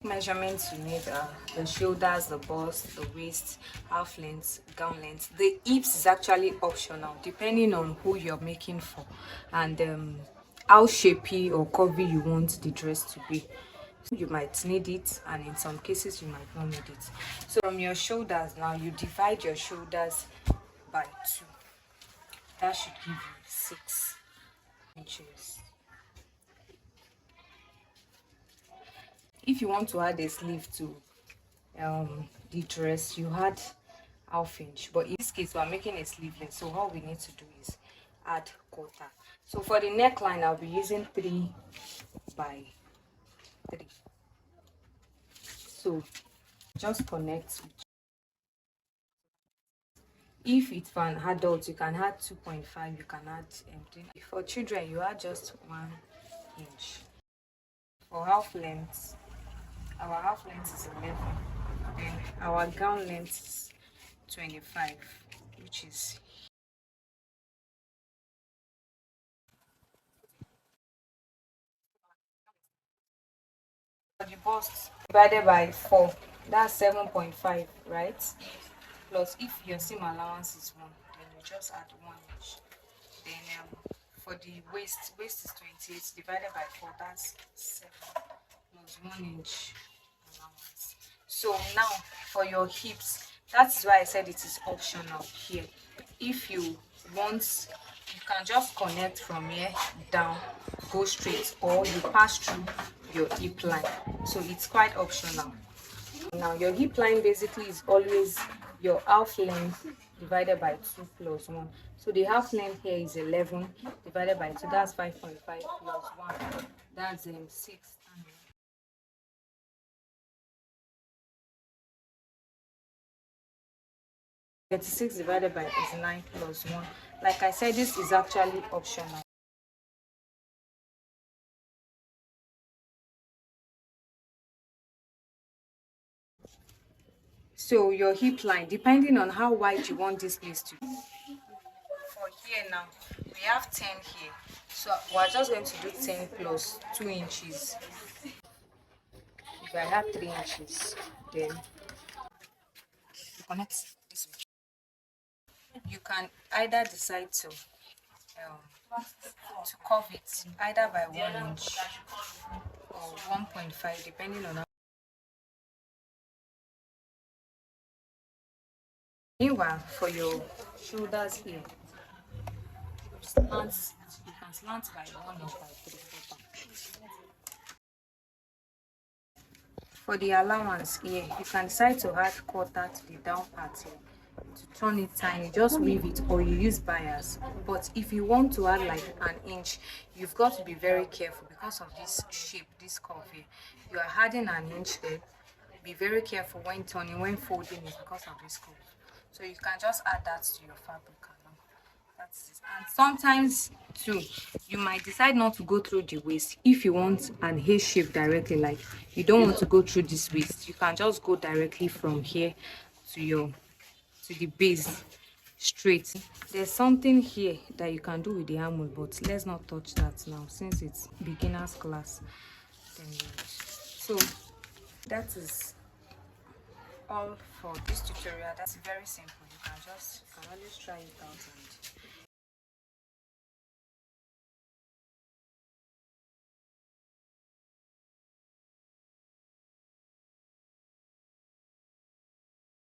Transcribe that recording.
Measurements you need are the shoulders, the bust, the waist, half length, gown length. The hips is actually optional depending on who you're making for and how shapy or curvy you want the dress to be. So you might need it, and in some cases you might not need it. So from your shoulders now, you divide your shoulders by 2. That should give you 6 inches. If you want to add a sleeve to the dress, you add half inch, but in this case we're making a sleeveless, so all we need to do is add quarter. So for the neckline, I'll be using 3 by 3. So just connect. If it's for an adult, you can add 2.5, you can add empty. For children, you add just 1 inch. For half length, our half length is 11, then our gown length is 25, which is the bust divided by 4, that's 7.5, right? Plus if your seam allowance is 1, then you just add 1 inch. Then for the waist is 28 divided by 4, that's 7 plus 1 inch allowance. So now for your hips, that's why I said it is optional here. If you want, you can just connect from here down, go straight, or you pass through your hip line. So it's quite optional. Now your hip line basically is always your half length divided by 2 plus 1. So the half length here is 11 divided by 2, that's 5.5 plus 1, that's 6. 36 divided by is 9 plus 1. Like I said, this is actually optional. So your hip line, depending on how wide you want this place to be. For here now, we have 10 here. So we're just going to do 10 plus 2 inches. If I have 3 inches, then you connect this way. You can either decide to curve it either by 1 inch or 1.5, depending on how. Meanwhile, for your shoulders here, you can slant by 1 or by 3/4. For the allowance here, you can decide to add quarter to the down part here. To turn it tiny, just weave it, or you use bias. But if you want to add like an inch, you've got to be very careful because of this shape, this curve here. You are adding an inch there. Be very careful when turning, when folding it, because of this curve. So you can just add that to your fabric along. That's it. And sometimes too, you might decide not to go through the waist. If you want an A shape directly, like you don't want to go through this waist, you can just go directly from here to the base straight. There's something here that you can do with the armhole, but let's not touch that now since it's beginners class. So that is all for this tutorial. That's very simple. You can always try it out and